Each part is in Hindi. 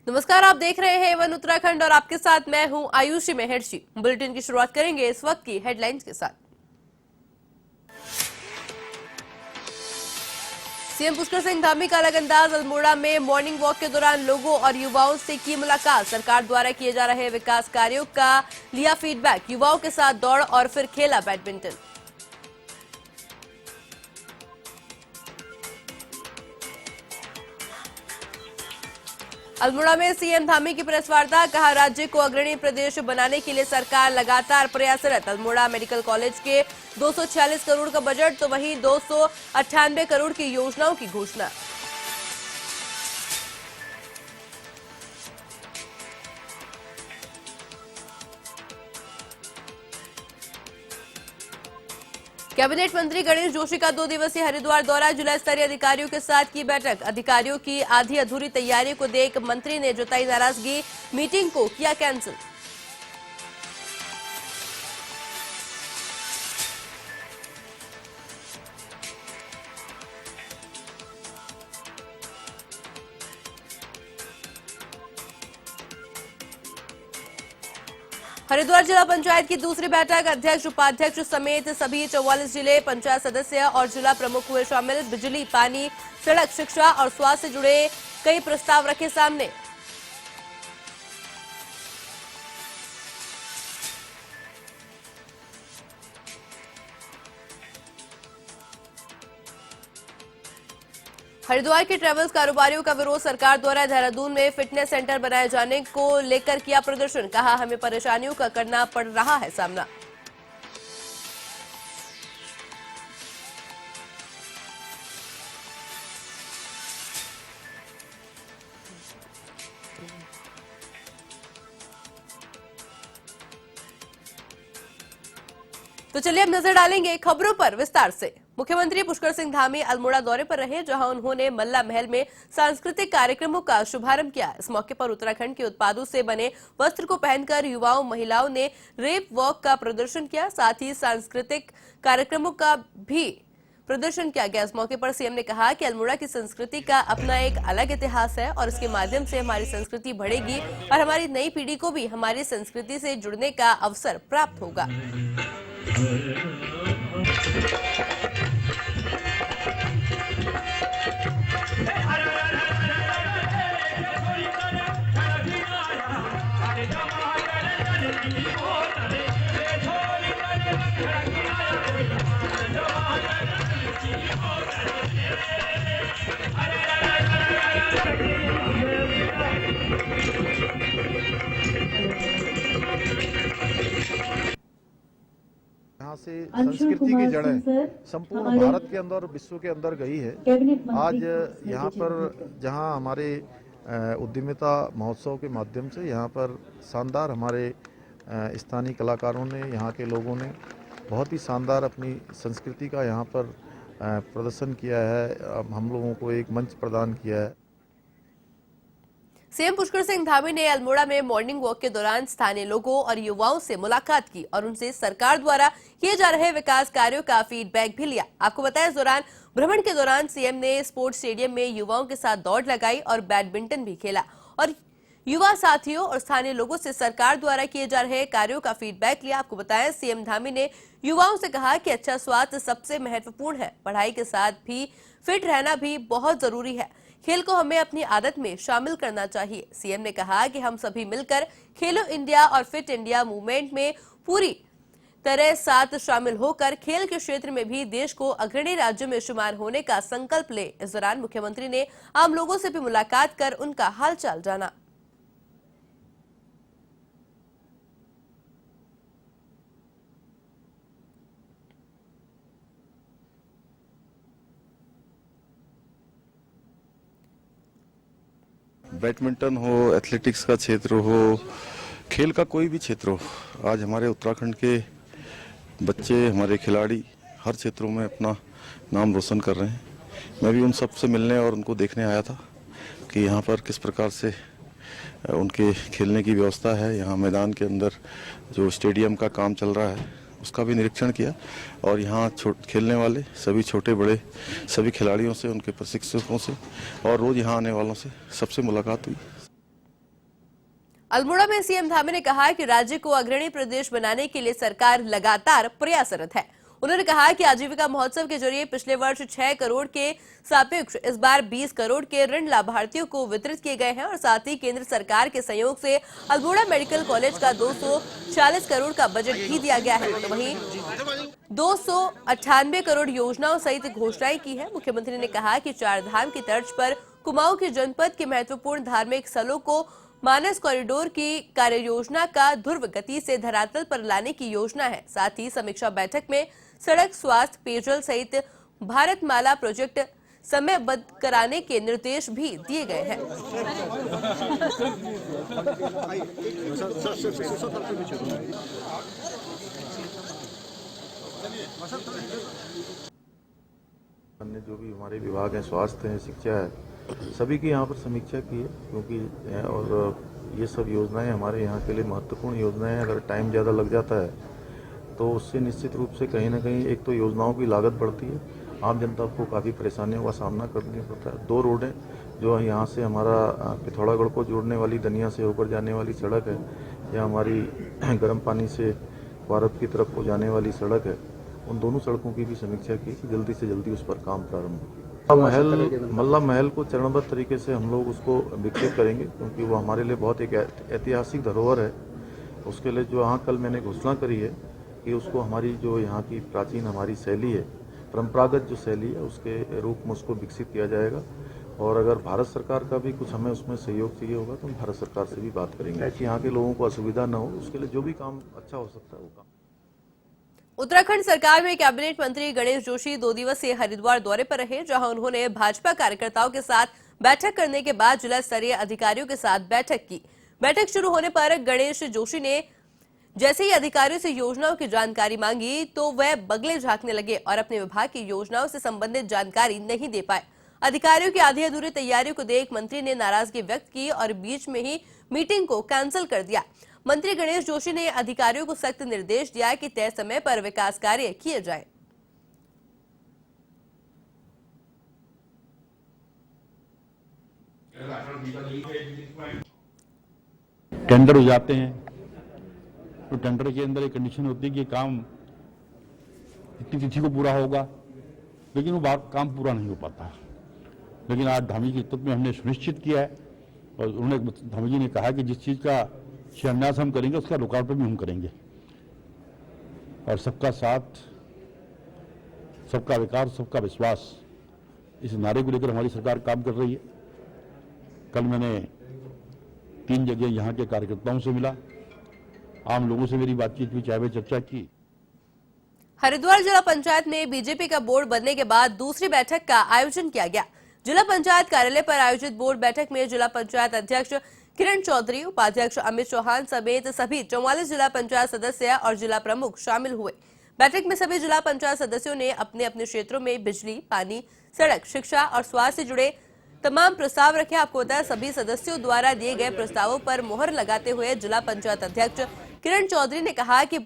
नमस्कार, आप देख रहे हैं वन उत्तराखंड और आपके साथ मैं हूं आयुषी मेहर्षि। बुलेटिन की शुरुआत करेंगे इस वक्त की हेडलाइंस के साथ। सीएम पुष्कर सिंह धामी का अलग अंदाज। अल्मोड़ा में मॉर्निंग वॉक के दौरान लोगों और युवाओं से की मुलाकात। सरकार द्वारा किए जा रहे विकास कार्यों का लिया फीडबैक। युवाओं के साथ दौड़ और फिर खेला बैडमिंटन। अल्मोड़ा में सीएम धामी की प्रेस वार्ता। कहा, राज्य को अग्रणी प्रदेश बनाने के लिए सरकार लगातार प्रयासरत। अल्मोड़ा मेडिकल कॉलेज के 246 करोड़ का बजट तो वहीं 298 करोड़ की योजनाओं की घोषणा। कैबिनेट मंत्री गणेश जोशी का 2 दिवसीय हरिद्वार दौरा। जिला स्तरीय अधिकारियों के साथ की बैठक। अधिकारियों की आधी अधूरी तैयारी को देख मंत्री ने जताई नाराजगी। मीटिंग को किया कैंसिल। हरिद्वार जिला पंचायत की दूसरी बैठक। अध्यक्ष उपाध्यक्ष समेत सभी 44 जिले पंचायत सदस्य और जिला प्रमुख हुए शामिल। बिजली, पानी, सड़क, शिक्षा और स्वास्थ्य से जुड़े कई प्रस्ताव रखे सामने। हरिद्वार के ट्रैवल्स कारोबारियों का विरोध। सरकार द्वारा देहरादून में फिटनेस सेंटर बनाए जाने को लेकर किया प्रदर्शन। कहा, हमें परेशानियों का करना पड़ रहा है सामना। तो चलिए अब नजर डालेंगे खबरों पर विस्तार से। मुख्यमंत्री पुष्कर सिंह धामी अल्मोड़ा दौरे पर रहे, जहां उन्होंने मल्ला महल में सांस्कृतिक कार्यक्रमों का शुभारंभ किया। इस मौके पर उत्तराखंड के उत्पादों से बने वस्त्र को पहनकर युवाओं महिलाओं ने रेप वॉक का प्रदर्शन किया। साथ ही सांस्कृतिक कार्यक्रमों का भी प्रदर्शन किया गया। इस मौके पर सीएम ने कहा कि अल्मोड़ा की संस्कृति का अपना एक अलग इतिहास है और इसके माध्यम से हमारी संस्कृति बढ़ेगी और हमारी नई पीढ़ी को भी हमारी संस्कृति से जुड़ने का अवसर प्राप्त होगा। यहाँ से संस्कृति की जड़ें संपूर्ण भारत के अंदर और विश्व के अंदर गई है। आज यहाँ पर जहाँ हमारे उद्यमिता महोत्सव के माध्यम से यहाँ पर शानदार हमारे स्थानीय कलाकारों ने, यहाँ के लोगों ने बहुत ही शानदार अपनी संस्कृति का यहाँ पर प्रदर्शन किया है। हम लोगों को एक मंच प्रदान किया है। सीएम पुष्कर सिंह धामी ने अल्मोड़ा में मॉर्निंग वॉक के दौरान स्थानीय लोगों और युवाओं से मुलाकात की और उनसे सरकार द्वारा किए जा रहे विकास कार्यों का फीडबैक भी लिया। आपको बताया, इस दौरान भ्रमण के दौरान सीएम ने स्पोर्ट्स स्टेडियम में युवाओं के साथ दौड़ लगाई और बैडमिंटन भी खेला और युवा साथियों और स्थानीय लोगों से सरकार द्वारा किए जा रहे कार्यों का फीडबैक लिया। आपको बताया, सीएम धामी ने युवाओं से कहा कि अच्छा स्वास्थ्य सबसे महत्वपूर्ण है। पढ़ाई के साथ भी फिट रहना भी बहुत जरूरी है। खेल को हमें अपनी आदत में शामिल करना चाहिए। सीएम ने कहा कि हम सभी मिलकर खेलो इंडिया और फिट इंडिया मूवमेंट में पूरी तरह साथ शामिल होकर खेल के क्षेत्र में भी देश को अग्रणी राज्यों में शुमार होने का संकल्प ले। इस दौरान मुख्यमंत्री ने आम लोगों से भी मुलाकात कर उनका हालचाल जाना। बैडमिंटन हो, एथलेटिक्स का क्षेत्र हो, खेल का कोई भी क्षेत्र हो, आज हमारे उत्तराखंड के बच्चे, हमारे खिलाड़ी हर क्षेत्रों में अपना नाम रोशन कर रहे हैं। मैं भी उन सब से मिलने और उनको देखने आया था कि यहाँ पर किस प्रकार से उनके खेलने की व्यवस्था है। यहाँ मैदान के अंदर जो स्टेडियम का काम चल रहा है उसका भी निरीक्षण किया और यहाँ खेलने वाले सभी छोटे बड़े सभी खिलाड़ियों से, उनके प्रशिक्षकों से और रोज़ यहाँ आने वालों से सबसे मुलाकात हुई। अल्मोड़ा में सीएम धामी ने कहा कि राज्य को अग्रणी प्रदेश बनाने के लिए सरकार लगातार प्रयासरत है। उन्होंने कहा कि आजीविका महोत्सव के जरिए पिछले वर्ष 6 करोड़ के सापेक्ष इस बार 20 करोड़ के ऋण लाभार्थियों को वितरित किए गए हैं और साथ ही केंद्र सरकार के सहयोग से अल्मोड़ा मेडिकल कॉलेज का 240 करोड़ का बजट भी दिया गया है। तो वहीं 298 करोड़ योजनाओं सहित घोषणाएं की है। मुख्यमंत्री ने कहा कि चार धाम की तर्ज पर कुमाऊं के जनपद के महत्वपूर्ण धार्मिक स्थलों को मानस कॉरिडोर की कार्य योजना का ध्रुव गति से धरातल पर लाने की योजना है। साथ ही समीक्षा बैठक में सड़क, स्वास्थ्य, पेयजल सहित भारतमाला प्रोजेक्ट समयबद्ध कराने के निर्देश भी दिए गए हैं। अन्य जो भी हमारे विभाग हैं, स्वास्थ्य है, शिक्षा है, सभी की यहाँ पर समीक्षा की है, क्योंकि और ये सब योजनाएं हमारे यहाँ के लिए महत्वपूर्ण योजनाएं हैं। अगर टाइम ज़्यादा लग जाता है तो उससे निश्चित रूप से कहीं ना कहीं एक तो योजनाओं की लागत बढ़ती है, आम जनता को काफ़ी परेशानियों का सामना करना पड़ता है। 2 रोडें जो यहाँ से हमारा पिथौरागढ़ को जोड़ने वाली दनिया से होकर जाने वाली सड़क है, या हमारी गर्म पानी से भारत की तरफ को जाने वाली सड़क है, उन दोनों सड़कों की भी समीक्षा की कि जल्दी से जल्दी उस पर काम प्रारंभ हो। मल्ला महल को चरणबद्ध तरीके से हम लोग उसको विकसित करेंगे, क्योंकि वो हमारे लिए बहुत एक ऐतिहासिक धरोहर है। उसके लिए जो यहाँ कल मैंने घोषणा करी है कि उसको हमारी जो यहाँ की प्राचीन हमारी शैली है, परंपरागत जो शैली है, उसके रूप में उसको विकसित किया जाएगा। और अगर भारत सरकार का भी कुछ हमें उसमें सहयोग चाहिए होगा तो हम भारत सरकार से भी बात करेंगे कि यहाँ के लोगों को असुविधा न हो। उसके लिए जो भी काम अच्छा हो सकता है वो काम। उत्तराखंड सरकार में कैबिनेट मंत्री गणेश जोशी 2 दिवसीय हरिद्वार दौरे पर रहे, जहां उन्होंने भाजपा कार्यकर्ताओं के साथ बैठक करने के बाद जिला स्तरीय अधिकारियों के साथ बैठक की। बैठक शुरू होने पर गणेश जोशी ने जैसे ही अधिकारियों से योजनाओं की जानकारी मांगी तो वह बगले झांकने लगे और अपने विभाग की योजनाओं से संबंधित जानकारी नहीं दे पाए। अधिकारियों की आधी अधूरी तैयारियों को देख मंत्री ने नाराजगी व्यक्त की और बीच में ही मीटिंग को कैंसिल कर दिया। मंत्री गणेश जोशी ने अधिकारियों को सख्त निर्देश दिया कि तय समय पर विकास कार्य किए जाएं। टेंडर हो जाते हैं तो टेंडर के अंदर एक कंडीशन होती है कि काम इतनी तिथि को पूरा होगा, लेकिन वो काम पूरा नहीं हो पाता। लेकिन आज धामी के नेतृत्व में हमने सुनिश्चित किया है और उन्होंने धामी जी ने कहा कि जिस चीज का शिलान्यास हम करेंगे उसका लोकार्पण भी हम करेंगे। और सबका साथ, सबका विकास, सबका विश्वास, इस नारे को लेकर हमारी सरकार काम कर रही है। कल मैंने 3 जगह यहाँ के कार्यकर्ताओं से मिला, आम लोगों से मेरी बातचीत हुई, चाय में चर्चा की। हरिद्वार जिला पंचायत में बीजेपी का बोर्ड बनने के बाद दूसरी बैठक का आयोजन किया गया। जिला पंचायत कार्यालय पर आयोजित बोर्ड बैठक में जिला पंचायत अध्यक्ष किरण चौधरी, उपाध्यक्ष अमित चौहान समेत सभी 44 जिला पंचायत सदस्य और जिला प्रमुख शामिल हुए। बैठक में सभी जिला पंचायत सदस्यों ने अपने अपने क्षेत्रों में बिजली, पानी, सड़क, शिक्षा और स्वास्थ्य से जुड़े तमाम प्रस्ताव रखे। आपको बताया, सभी सदस्यों द्वारा दिए गए प्रस्तावों पर मुहर लगाते हुए जिला पंचायत अध्यक्ष किरण चौधरी ने कहा कि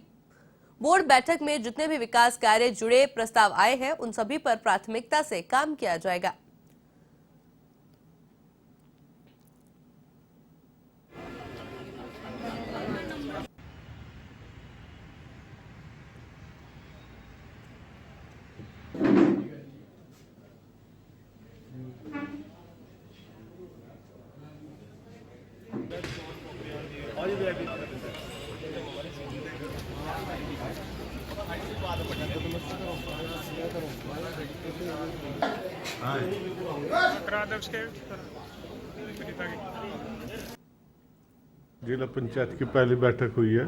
बोर्ड बैठक में जितने भी विकास कार्य जुड़े प्रस्ताव आए हैं उन सभी पर प्राथमिकता से काम किया जाएगा। जिला पंचायत की पहली बैठक हुई है।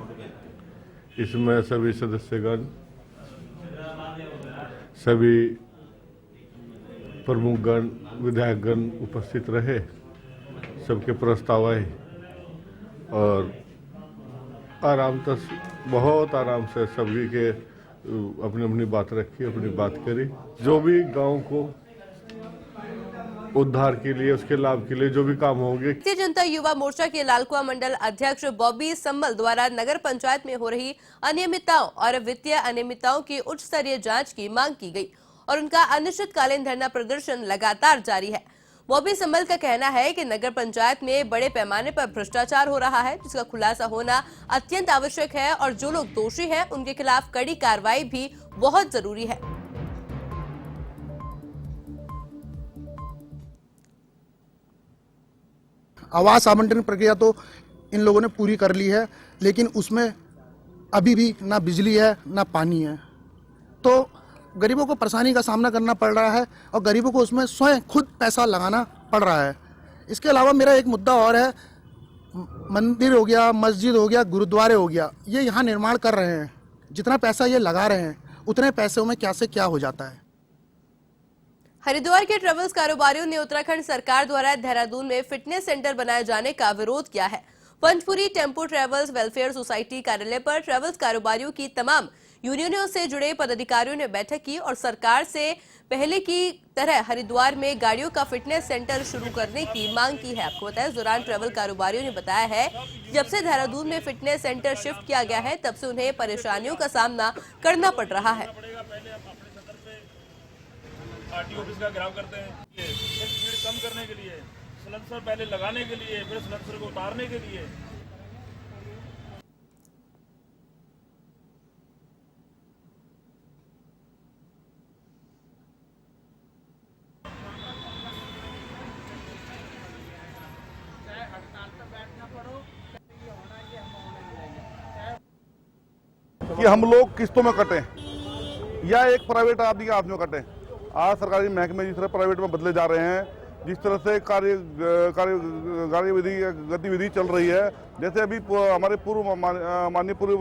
इसमें सभी सदस्यगण, सभी प्रमुखगण, विधायकगण उपस्थित रहे। सबके प्रस्ताव आए और बहुत आराम से सभी के अपनी अपनी बात रखी, अपनी बात करी। जो भी गांव को उद्धार के लिए, उसके लाभ के लिए जो भी काम होंगे। भारतीय जनता युवा मोर्चा के लालकुआ मंडल अध्यक्ष बॉबी सम्मल द्वारा नगर पंचायत में हो रही अनियमितताओं और वित्तीय अनियमितताओं की उच्च स्तरीय जांच की मांग की गई और उनका अनिश्चितकालीन धरना प्रदर्शन लगातार जारी है। बॉबी संभल का कहना है कि नगर पंचायत में बड़े पैमाने पर भ्रष्टाचार हो रहा है, जिसका खुलासा होना अत्यंत आवश्यक है और जो लोग दोषी हैं उनके खिलाफ कड़ी कार्रवाई भी बहुत जरूरी है। आवास आवंटन प्रक्रिया तो इन लोगों ने पूरी कर ली है, लेकिन उसमें अभी भी ना बिजली है ना पानी है, तो गरीबों को परेशानी का सामना करना पड़ रहा है और गरीबों को उसमें स्वयं खुद पैसा लगाना पड़ रहा है। इसके अलावा मेरा एक मुद्दा और है, मंदिर हो गया, मस्जिद हो गया, गुरुद्वारे हो गया, ये यहाँ निर्माण कर रहे हैं, जितना पैसा ये लगा रहे हैं उतने पैसों में क्या से क्या हो जाता है। हरिद्वार के ट्रेवल्स कारोबारियों ने उत्तराखंड सरकार द्वारा देहरादून में फिटनेस सेंटर बनाए जाने का विरोध किया है। Panchpuri tempo travels welfare society कार्यालय पर ट्रेवल्स कारोबारियों की तमाम यूनियनों से जुड़े पदाधिकारियों ने बैठक की और सरकार से पहले की तरह हरिद्वार में गाड़ियों का फिटनेस सेंटर शुरू करने की मांग की है। आपको बताया, इस दौरान ट्रेवल कारोबारियों ने बताया है कि जब से देहरादून में फिटनेस सेंटर शिफ्ट किया गया है तब से उन्हें परेशानियों का सामना करना पड़ रहा है। आरटीओ ऑफिस का घेराव करते हैं, भीड़ कम करने के लिए, सिलेंसर पहले लगाने के लिए, फिर सिलेंसर को उतारने के लिए। कि हम लोग किस्तों में कटें या एक प्राइवेट आदमी के हाथ में कटें। आज सरकारी महकमे जिस तरह प्राइवेट में बदले जा रहे हैं, जिस तरह से गतिविधि चल रही है, जैसे अभी हमारे माननीय पूर्व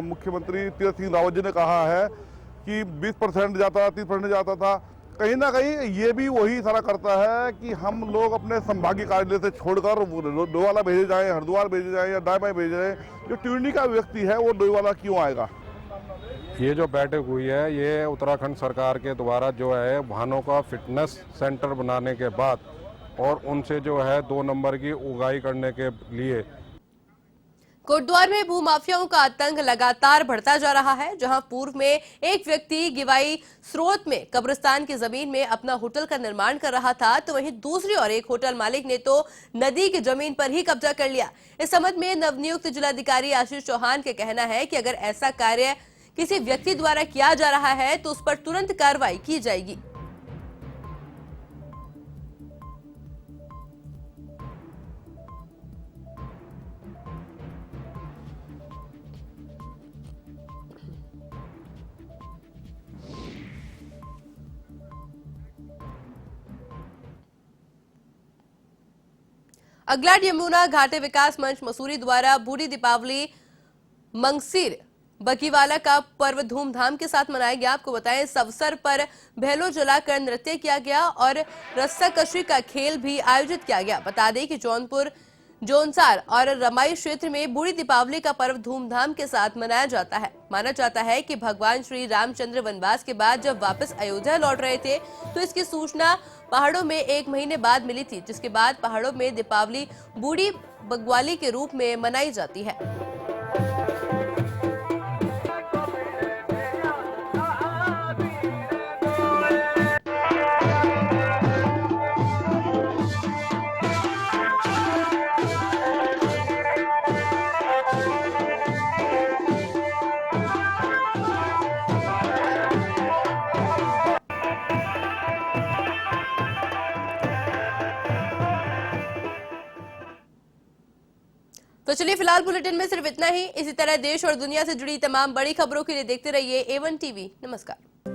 मुख्यमंत्री तीरथ सिंह रावत जी ने कहा है कि 20% जाता, 30% जाता था, कहीं ना कहीं ये भी वही इशारा करता है कि हम लोग अपने संभागीय कार्यालय से छोड़कर डोईवाला भेजे जाएं, हरिद्वार भेजे जाएं या दाएं बाएं भेजे जाएं। जो ट्यूनी का व्यक्ति है वो डोईवाला क्यों आएगा? ये जो बैठक हुई है ये उत्तराखंड सरकार के द्वारा जो है वाहनों का फिटनेस सेंटर बनाने के बाद और उनसे जो है 2 नंबर की उगाही करने के लिए। कोटद्वार में भूमाफियाओं का आतंक लगातार बढ़ता जा रहा है। जहां पूर्व में एक व्यक्ति गिवाई स्रोत में कब्रिस्तान की जमीन में अपना होटल का निर्माण कर रहा था, तो वहीं दूसरी ओर एक होटल मालिक ने तो नदी की जमीन पर ही कब्जा कर लिया। इस संबंध में नवनियुक्त जिलाधिकारी आशीष चौहान का कहना है कि अगर ऐसा कार्य किसी व्यक्ति द्वारा किया जा रहा है तो उस पर तुरंत कार्रवाई की जाएगी। अगलाड यमुना घाटे विकास मंच मसूरी द्वारा बूढ़ी दीपावली मंगसीर बकीवाला का पर्व धूमधाम के साथ मनाया गया। आपको बताएं, इस अवसर पर भैलो जलाकर नृत्य किया गया और रस्साकशी का खेल भी आयोजित किया गया। बता दें कि जौनपुर, जोनसार और रमाई क्षेत्र में बूढ़ी दीपावली का पर्व धूमधाम के साथ मनाया जाता है। माना जाता है कि भगवान श्री रामचंद्र वनवास के बाद जब वापस अयोध्या लौट रहे थे तो इसकी सूचना पहाड़ों में 1 महीने बाद मिली थी, जिसके बाद पहाड़ों में दीपावली बूढ़ी बग्वाली के रूप में मनाई जाती है। तो चलिए फिलहाल बुलेटिन में सिर्फ इतना ही। इसी तरह देश और दुनिया से जुड़ी तमाम बड़ी खबरों के लिए देखते रहिए A1 TV। नमस्कार।